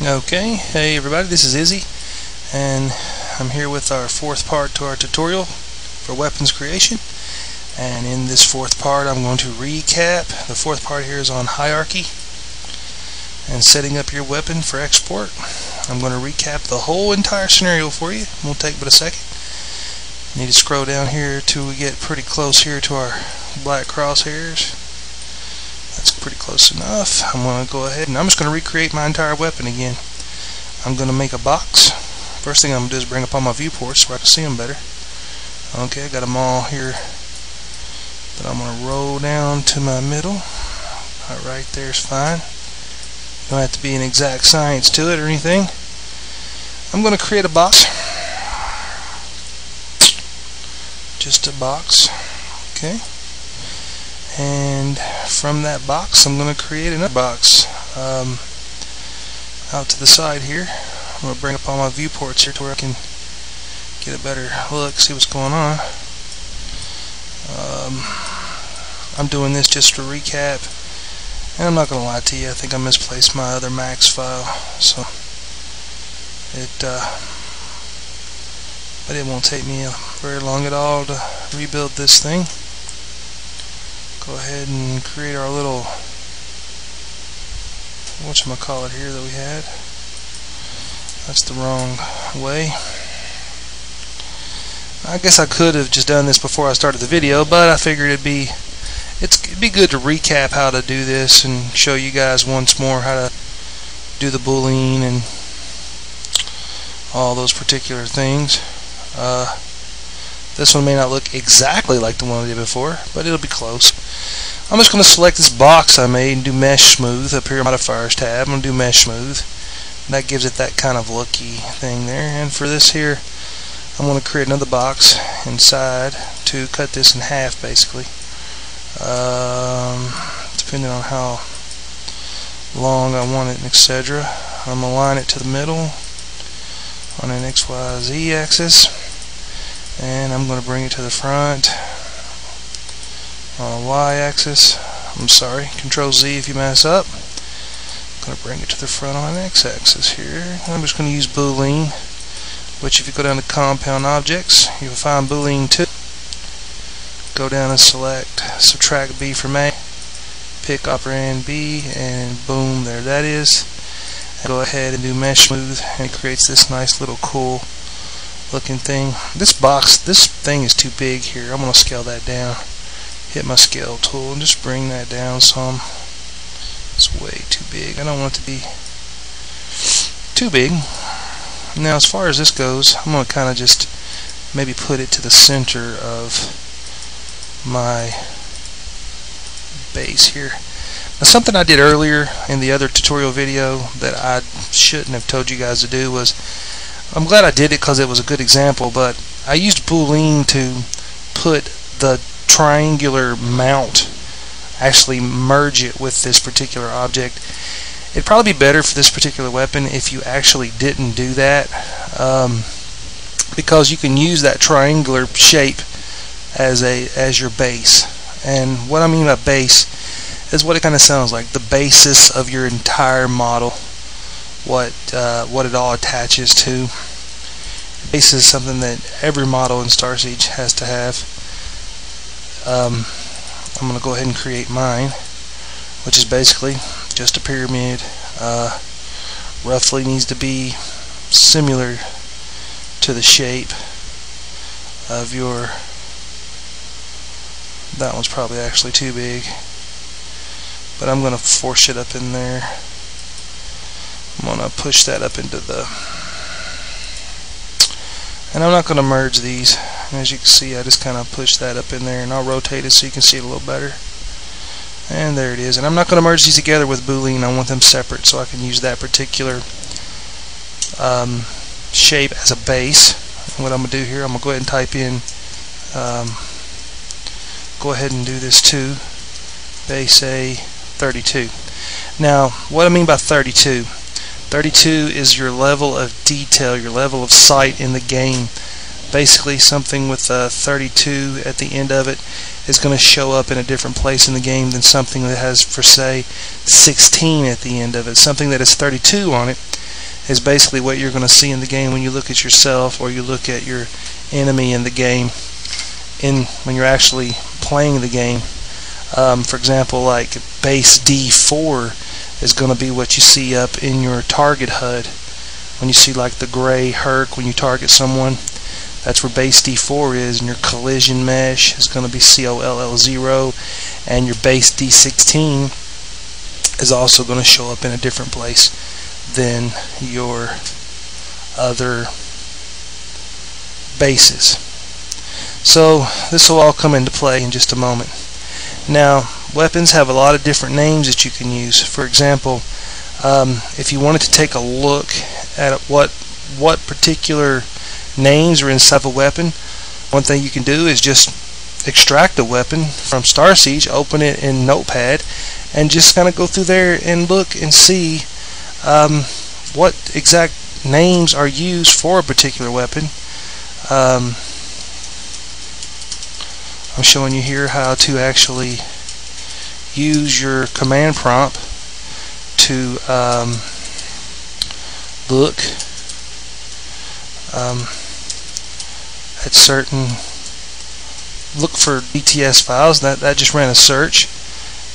Okay, hey everybody, this is Izzy, and I'm here with our fourth part to our tutorial for weapons creation. And in this fourth part I'm going to recap. The fourth part here is on hierarchy and setting up your weapon for export. I'm going to recap the whole entire scenario for you. It won't take but a second. Need to scroll down here till we get pretty close here to our black crosshairs. That's pretty close enough. I'm going to go ahead and I'm just going to recreate my entire weapon again. I'm going to make a box. First thing I'm going to do is bring up all my viewports so I can see them better. Okay, I got them all here, but I'm going to roll down to my middle. Right there's fine. Don't have to be an exact science to it or anything. I'm going to create a box. Just a box. Okay. And from that box I'm going to create another box out to the side here. I'm going to bring up all my viewports here to where I can get a better look, see what's going on. I'm doing this just to recap, and I'm not going to lie to you, I think I misplaced my other max file, so but it won't take me very long at all to rebuild this thing. Go ahead and create our little whatchamacallit here that we had. That's the wrong way. I guess I could have just done this before I started the video, but I figured it'd be good to recap how to do this and show you guys once more how to do the boolean and all those particular things. This one may not look exactly like the one I did before, but it'll be close. I'm just going to select this box I made and do mesh smooth up here in modifiers tab. I'm going to do mesh smooth. That gives it that kind of looky thing there. And for this here, I'm going to create another box inside to cut this in half basically. Depending on how long I want it, etc. I'm going to line it to the middle on an XYZ axis. And I'm going to bring it to the front on a y-axis. I'm sorry, Control Z if you mess up. I'm going to bring it to the front on an x-axis here. I'm just going to use boolean, which if you go down to compound objects, you'll find boolean 2. Go down and select subtract b from a, pick operand b, and boom, there that is. And go ahead and do mesh smooth, and it creates this nice little cool looking thing. This thing is too big here. I'm going to scale that down. Hit my scale tool and just bring that down some. It's way too big. I don't want it to be too big. Now as far as this goes, I'm going to kind of just maybe put it to the center of my base here. Now something I did earlier in the other tutorial video that I shouldn't have told you guys to do was, I'm glad I did it because it was a good example, but I used boolean to put the triangular mount, actually merge it with this particular object. It'd probably be better for this particular weapon if you actually didn't do that, because you can use that triangular shape as your base. And what I mean by base is what it kind of sounds like, the basis of your entire model. What it all attaches to. Base is something that every model in Starsiege has to have. I'm going to go ahead and create mine, which is basically just a pyramid. Roughly needs to be similar to the shape of your. That one's probably actually too big, but I'm going to force it up in there. I'm going to push that up into the, and I'm not going to merge these. As you can see, I just kind of push that up in there, and I'll rotate it so you can see it a little better. And there it is. And I'm not going to merge these together with boolean. I want them separate so I can use that particular shape as a base. And what I'm going to do here, I'm going to go ahead and type in, go ahead and do this too, base A 32. Now, what I mean by 32, 32 is your level of detail, your level of sight in the game. Basically, something with 32 at the end of it is going to show up in a different place in the game than something that has, for say, 16 at the end of it. Something that has 32 on it is basically what you're going to see in the game when you look at yourself or you look at your enemy in the game when you're actually playing the game. For example, like base D4 is going to be what you see up in your target HUD. When you see like the gray herc when you target someone, that's where base D4 is, and your collision mesh is going to be COLL0, and your base D16 is also going to show up in a different place than your other bases. So this will all come into play in just a moment. Now, weapons have a lot of different names that you can use. For example, if you wanted to take a look at what particular names are inside of a weapon, one thing you can do is just extract a weapon from Starsiege, open it in Notepad, and just kind of go through there and look and see what exact names are used for a particular weapon. I'm showing you here how to actually use your command prompt to look at look for DTS files. That just ran a search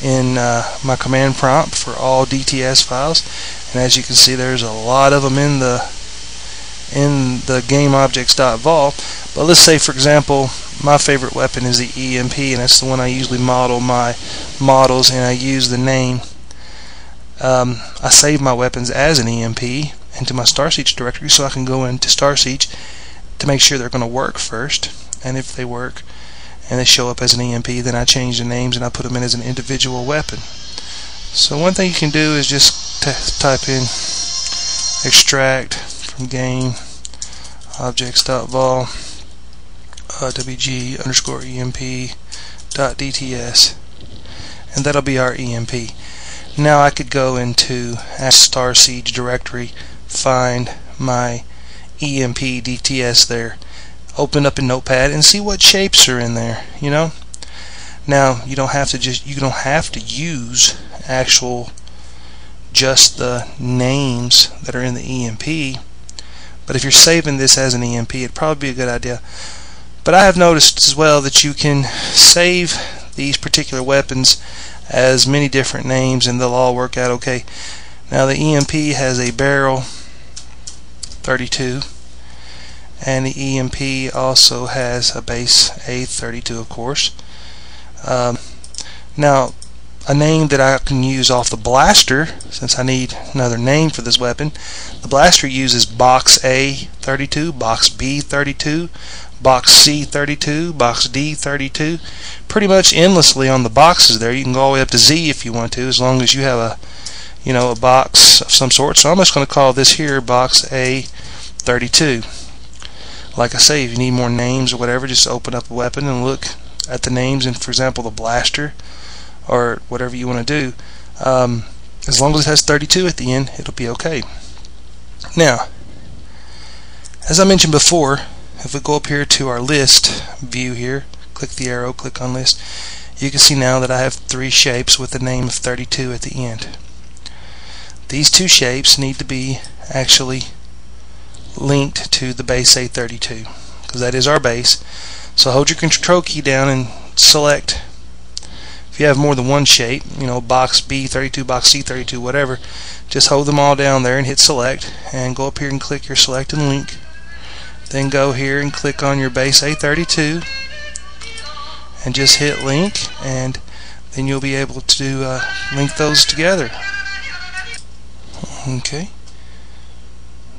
in my command prompt for all DTS files, and as you can see, there's a lot of them in the gameobjects.vol. But let's say, for example, my favorite weapon is the EMP, and that's the one I usually model my models, and I use the name. I save my weapons as an EMP into my Starsiege directory, so I can go into Starsiege to make sure they're going to work first, and if they work and they show up as an EMP, then I change the names and I put them in as an individual weapon. So one thing you can do is just type in extract from game objects.vol wg_emp.dts, and that'll be our EMP. Now I could go into Starsiege directory, find my EMP DTS there, open up in Notepad, and see what shapes are in there. Now you don't have to use just the names that are in the EMP, but if you're saving this as an EMP, it'd probably be a good idea. But I have noticed as well that you can save these particular weapons as many different names and they'll all work out okay. Now the EMP has a barrel 32, and the EMP also has a base A32, of course. Now a name that I can use off the blaster, since I need another name for this weapon, the blaster uses box A32, box B32, box C32, box D32, pretty much endlessly on the boxes there. You can go all the way up to Z if you want to, as long as you have a box of some sort. So I'm just going to call this here box A32. Like I say, if you need more names or whatever, just open up a weapon and look at the names, and for example the blaster or whatever you want to do, as long as it has 32 at the end, it'll be okay. Now, as I mentioned before, if we go up here to our list view here, click the arrow, click on list, you can see now that I have 3 shapes with the name of 32 at the end. These 2 shapes need to be actually linked to the base A32, because that is our base. So hold your control key down and select. If you have more than one shape, box B32, box C32, whatever, just hold them all down there and hit select, and go up here and click your select and link. Then go here and click on your base A32 and just hit link, and then you'll be able to link those together. Okay.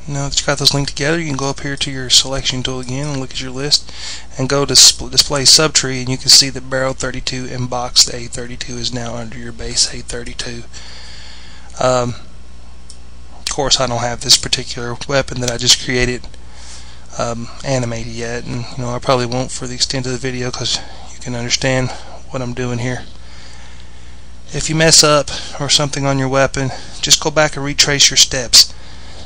Now that you've got those linked together, you can go up here to your selection tool again and look at your list and go to display subtree, and you can see that barrel 32 and box A32 is now under your base A32. Of course, I don't have this particular weapon that I just created animated yet, and I probably won't for the extent of the video, because you can understand what I'm doing here. If you mess up or something on your weapon, just go back and retrace your steps.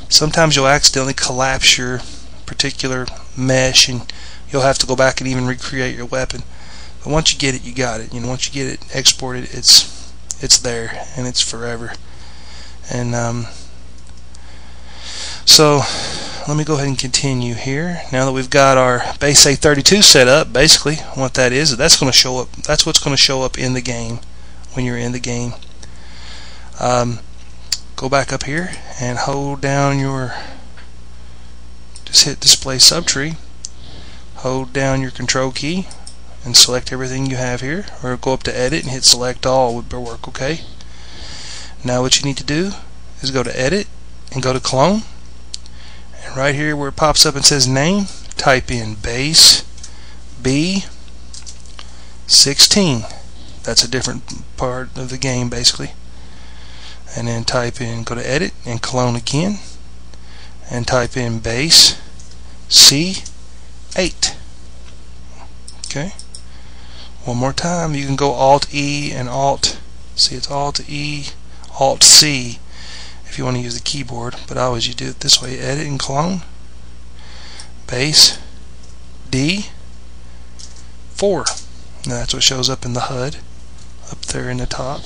Sometimes you'll accidentally collapse your particular mesh, and you'll have to go back and even recreate your weapon. But once you get it, you got it. Once you get it exported, it's there and it's forever. And So let me go ahead and continue here. Now that we've got our base A32 set up, basically what that is, that's going to show up. That's what's going to show up in the game when you're in the game. Go back up here and hold down your, just hit display subtree, hold down your control key and select everything you have here, or go up to edit and hit select all would work. Okay, now what you need to do is go to edit and go to clone, and right here where it pops up and says name, type in base B16. That's a different part of the game basically. And then type in, go to edit and clone again, and type in base C8. Okay, one more time. You can go Alt E and Alt, see, it's Alt E, Alt C if you want to use the keyboard, but I always you do it this way: edit and clone base D4. Now that's what shows up in the HUD up there in the top.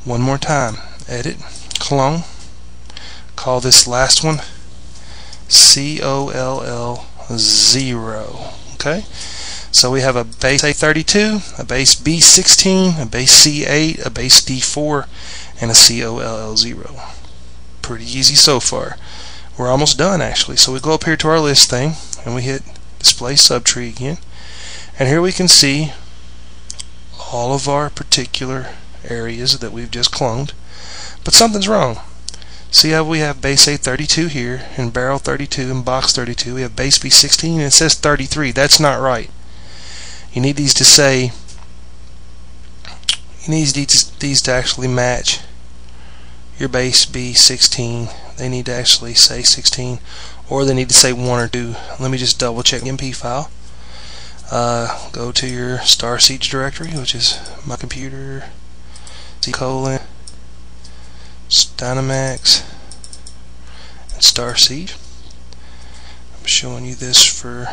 One more time, edit, clone, call this last one COLL0. Okay, so we have a base A32, a base B16, a base C8, a base D4, and a COLL0. Pretty easy so far. We're almost done actually. So we go up here to our list thing and we hit display subtree again, and here we can see all of our particular areas that we've just cloned, but something's wrong. See how we have base A32 here, and barrel 32 and box 32. We have base B16 and it says 33. That's not right. You need these to say, you need these to actually match your base B16. They need to actually say 16, or they need to say 1 or 2. Let me just double check the MP file. Go to your Starsiege directory, which is my computer, colon Dynamax and Starsiege. I'm showing you this for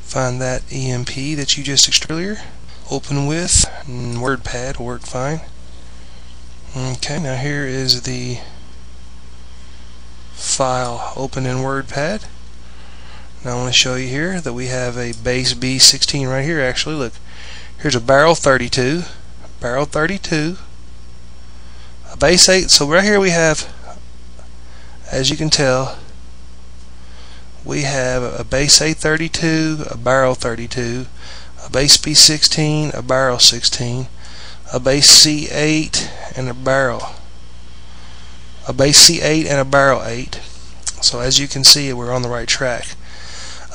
find that EMP that you just extracted earlier. Open with WordPad will work fine. Okay, now here is the file open in WordPad. Now I want to show you here that we have a base B16 right here. Actually, look, here's a barrel 32. Barrel 32, a base 8. So right here we have, as you can tell, we have a base A32, a barrel 32, a base B16, a barrel 16, a base C8, and a barrel. A base C8 and a barrel 8. So as you can see, we're on the right track.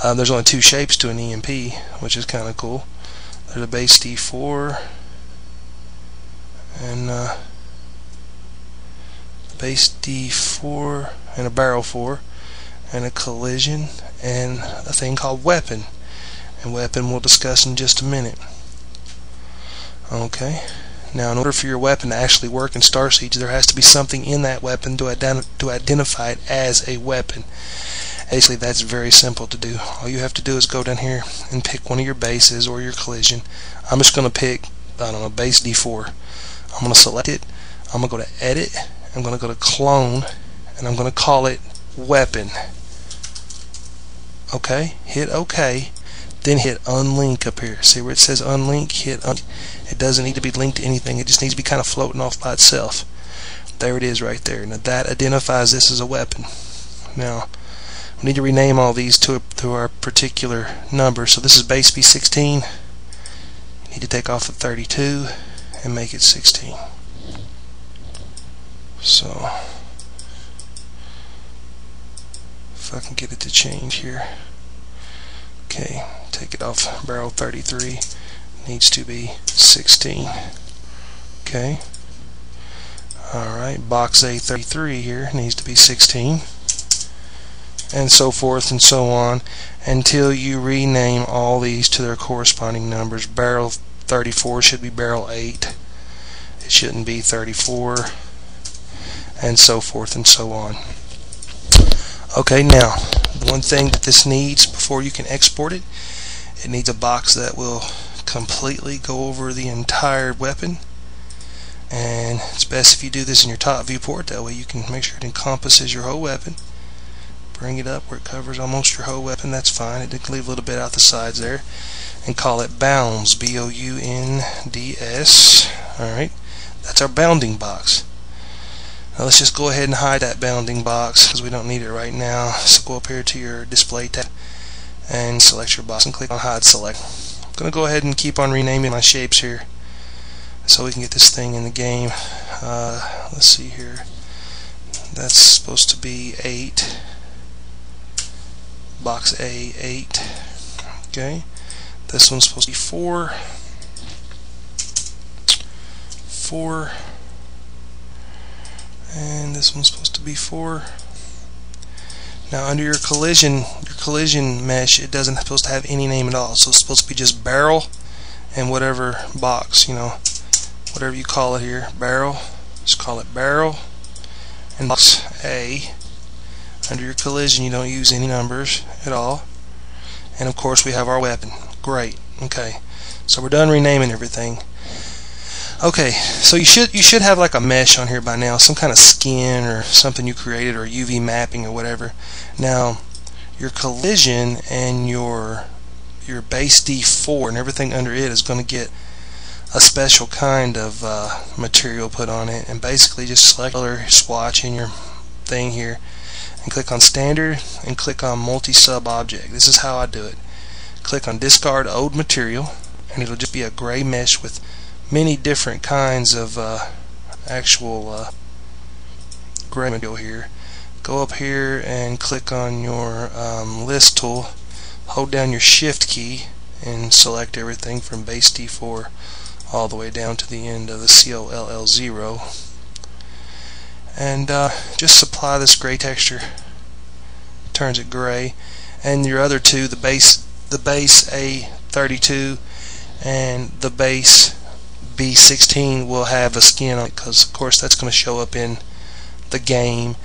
There's only 2 shapes to an EMP, which is kind of cool. There's a base D4 and base D4 and a barrel 4 and a collision and a thing called weapon, and weapon we'll discuss in just a minute. Okay, now in order for your weapon to actually work in Starsiege, there has to be something in that weapon to identify it as a weapon. Actually, that's very simple to do. All you have to do is go down here and pick one of your bases or your collision. I'm just going to pick, I don't know, base D4. I'm going to select it. I'm going to go to edit. I'm going to go to clone, and I'm going to call it weapon. Okay, hit OK. Then hit unlink up here. See where it says unlink? Hit it doesn't need to be linked to anything. It just needs to be kind of floating off by itself. There it is right there. Now that identifies this as a weapon. Now we need to rename all these to our particular number. So this is base B16. You need to take off the 32 and make it 16. So if I can get it to change here. Okay, take it off. Barrel 33 needs to be 16. Okay. Alright, box A33 here needs to be 16. And so forth and so on until you rename all these to their corresponding numbers. Barrel 34 should be barrel 8. It shouldn't be 34. And so forth and so on. Okay, now the one thing that this needs before you can export it, it needs a box that will completely go over the entire weapon, and it's best if you do this in your top viewport. That way you can make sure it encompasses your whole weapon. Bring it up where it covers almost your whole weapon. That's fine. It did leave a little bit out the sides there. And call it bounds, B-O-U-N-D-S. Alright, that's our bounding box. Now let's just go ahead and hide that bounding box because we don't need it right now. So go up here to your display tab and select your box and click on hide select. I'm going to go ahead and keep on renaming my shapes here so we can get this thing in the game. Let's see here. That's supposed to be 8. Box A, 8. Okay. This one's supposed to be 4. 4. And this one's supposed to be 4. Now under your collision mesh, it doesn't supposed to have any name at all. So it's supposed to be just barrel and whatever box, whatever you call it here, barrel. Just call it barrel and box A. Under your collision, you don't use any numbers at all. And of course we have our weapon. Great. Okay. So we're done renaming everything. Okay, so you should have like a mesh on here by now, some kind of skin or something you created, or UV mapping or whatever. Now, your collision and your base D4 and everything under it is going to get a special kind of material put on it. And basically, just select color swatch in your thing here, and click on standard and click on multi-sub object. This is how I do it. Click on discard old material, and it'll just be a gray mesh with many different kinds of actual gray material here. Go up here and click on your list tool, hold down your shift key and select everything from base D4 all the way down to the end of the COLL0, and just supply this gray texture. Turns it gray. And your other two, the base A32 and the base B16 will have a skin on it, because of course that's going to show up in the game,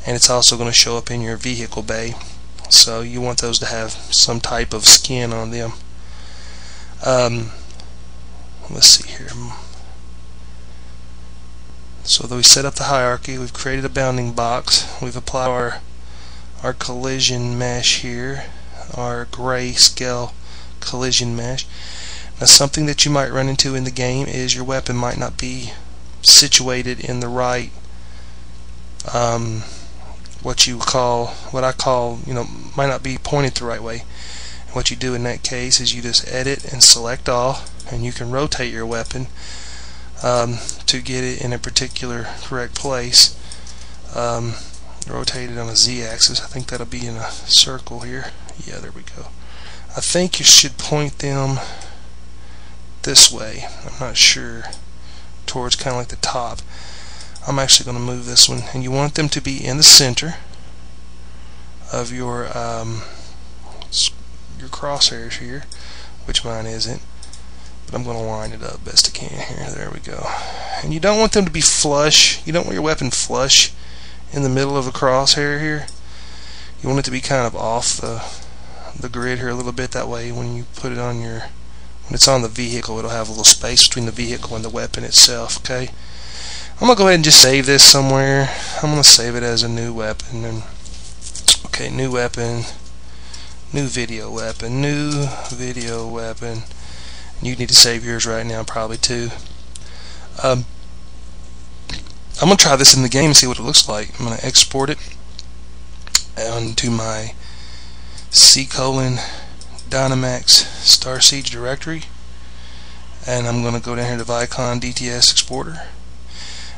and it's also going to show up in your vehicle bay, so you want those to have some type of skin on them. Let's see here. So that we set up the hierarchy, we've created a bounding box, we've applied our collision mesh here, our gray scale collision mesh. Now, something that you might run into in the game is your weapon might not be situated in the right, what I call, might not be pointed the right way. And what you do in that case is you just edit and select all, and you can rotate your weapon to get it in a particular correct place. Rotate it on a Z-axis. I think that'll be in a circle here. Yeah, there we go. I think you should point them this way. I'm not sure. Towards kind of like the top. I'm actually going to move this one, and you want them to be in the center of your crosshairs here, which mine isn't. But I'm going to line it up best I can here. There we go. And you don't want them to be flush. You don't want your weapon flush in the middle of the crosshair here. You want it to be kind of off the grid here a little bit. That way, when you put it on when it's on the vehicle, it'll have a little space between the vehicle and the weapon itself. Okay. I'm gonna go ahead and just save this somewhere. I'm gonna save it as a new weapon. And okay, new weapon, new video weapon, new video weapon. You need to save yours right now, probably too. I'm going to try this in the game and see what it looks like. I'm going to export it onto my C:\Dynamax Starsiege directory, and I'm going to go down here to Vicon DTS Exporter,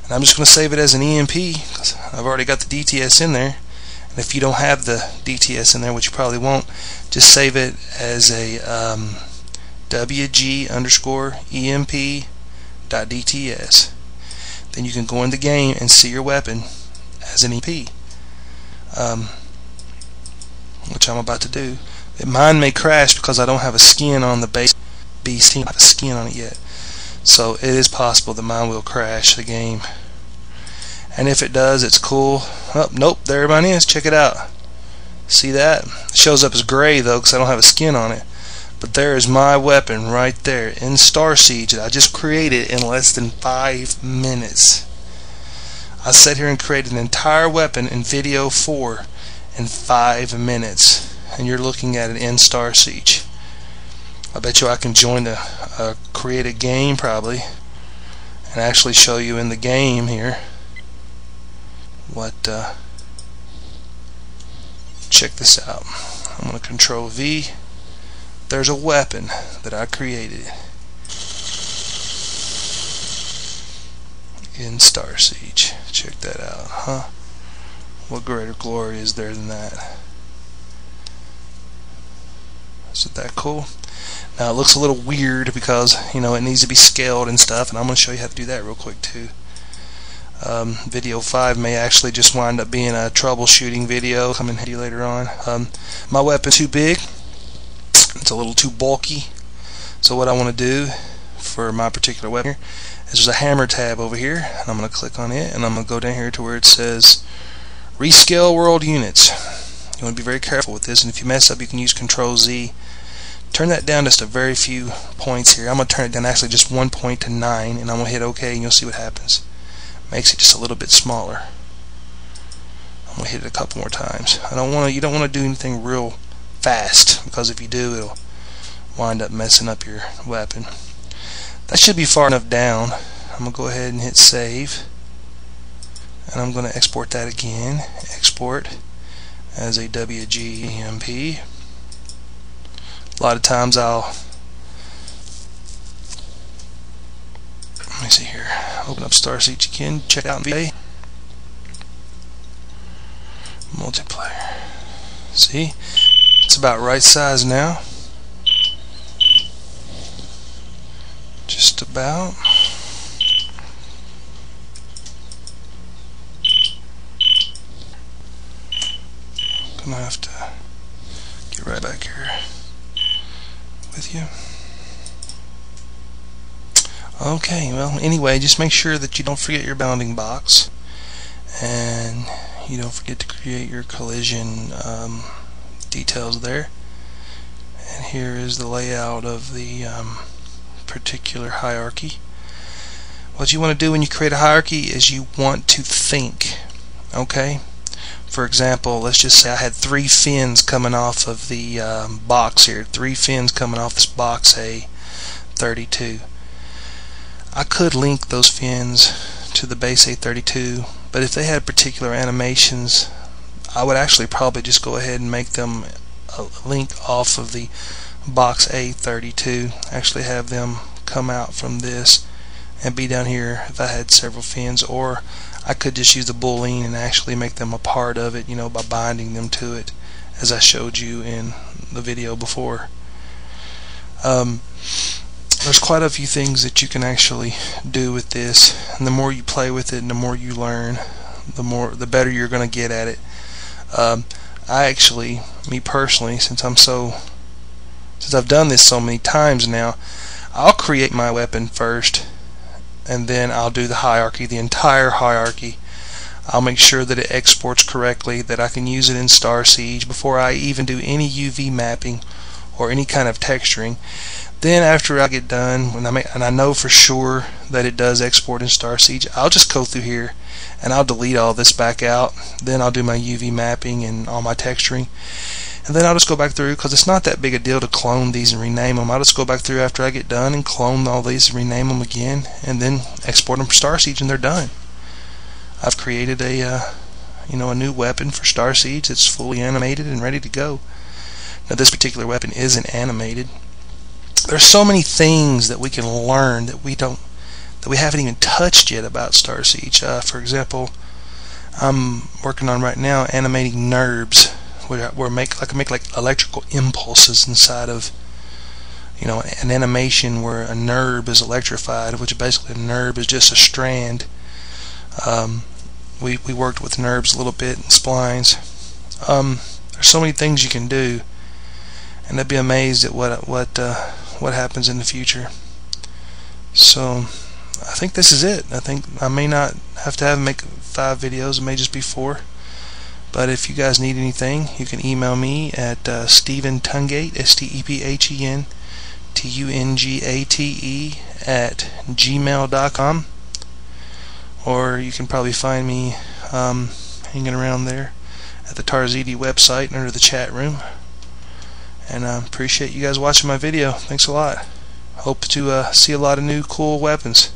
and I'm just going to save it as an EMP because I've already got the DTS in there. And if you don't have the DTS in there, which you probably won't, just save it as a WG_EMP.DTS. Then you can go in the game and see your weapon as an EP, which I'm about to do. Mine may crash because I don't have a skin on the base B16. I don't have a skin on it yet, so it is possible that mine will crash the game. And if it does, it's cool. Oh, nope, there mine is. Check it out. See that? It shows up as gray though because I don't have a skin on it. But there is my weapon right there in Starsiege that I just created in less than 5 minutes. I sat here and created an entire weapon in video 4 in 5 minutes, and you're looking at it in Starsiege. I bet you I can create a game probably and actually show you in the game here what check this out. I'm going to Control V. There's a weapon that I created in Starsiege. Check that out, huh? What greater glory is there than that? Isn't that cool? Now it looks a little weird because it needs to be scaled and stuff, and I'm going to show you how to do that real quick too. Video 5 may actually just wind up being a troubleshooting video coming handy later on. My weapon's too big. It's a little too bulky. So what I want to do for my particular weapon here is there's a hammer tab over here, and I'm going to click on it, and I'm going to go down here to where it says Rescale World Units. You want to be very careful with this, and if you mess up you can use Control Z. Turn that down just a very few points here. I'm going to turn it down actually just 1 point to 9, and I'm going to hit OK, and you'll see what happens. Makes it just a little bit smaller. I'm going to hit it a couple more times. You don't want to do anything real fast, because if you do it'll wind up messing up your weapon. That should be far enough down. I'm going to go ahead and hit save, and I'm going to export that again. Export as a WGMP. A lot of times let me see here, open up Starsiege again, check out VA multiplayer. See, it's about right size now, just about. Gonna have to get right back here with you. Okay, well anyway, just make sure that you don't forget your bounding box, and you don't forget to create your collision details there. And here is the layout of the particular hierarchy. What you want to do when you create a hierarchy is you want to think. Okay, for example, let's just say I had 3 fins coming off of the box here, 3 fins coming off this box A32. I could link those fins to the base A32, but if they had particular animations, I would actually probably just go ahead and make them a link off of the box A32, actually have them come out from this and be down here if I had several fins, or I could just use the boolean and actually make them a part of it, by binding them to it, as I showed you in the video before. There's quite a few things that you can actually do with this, and the more you play with it and the more you learn, the better you're going to get at it. Me personally, since I've done this so many times now, I'll create my weapon first, and then I'll do the hierarchy, the entire hierarchy. I'll make sure that it exports correctly, that I can use it in Starsiege before I even do any UV mapping or any kind of texturing. Then after I get done, and I know for sure that it does export in Starsiege, I'll just go through here and I'll delete all this back out. Then I'll do my UV mapping and all my texturing, and then I'll just go back through, because it's not that big a deal to clone these and rename them. I'll just go back through after I get done and clone all these and rename them again, and then export them for Starsiege, and they're done. I've created a new weapon for Starsiege that's fully animated and ready to go. Now this particular weapon isn't animated. There's so many things that we can learn that we haven't even touched yet about Starsiege. For example, I'm working on right now animating NURBs, where I make like electrical impulses inside of an animation where a NURB is electrified, which basically a NURB is just a strand. We worked with NURBs a little bit and splines. There's so many things you can do, and I'd be amazed at what happens in the future. So I think this is it. I think I may not have to make 5 videos. It may just be 4. But if you guys need anything, you can email me at StephenTungate, StephenTungate at gmail.com, or you can probably find me hanging around there at the Starsiege website under the chat room. And I appreciate you guys watching my video. Thanks a lot. Hope to see a lot of new cool weapons.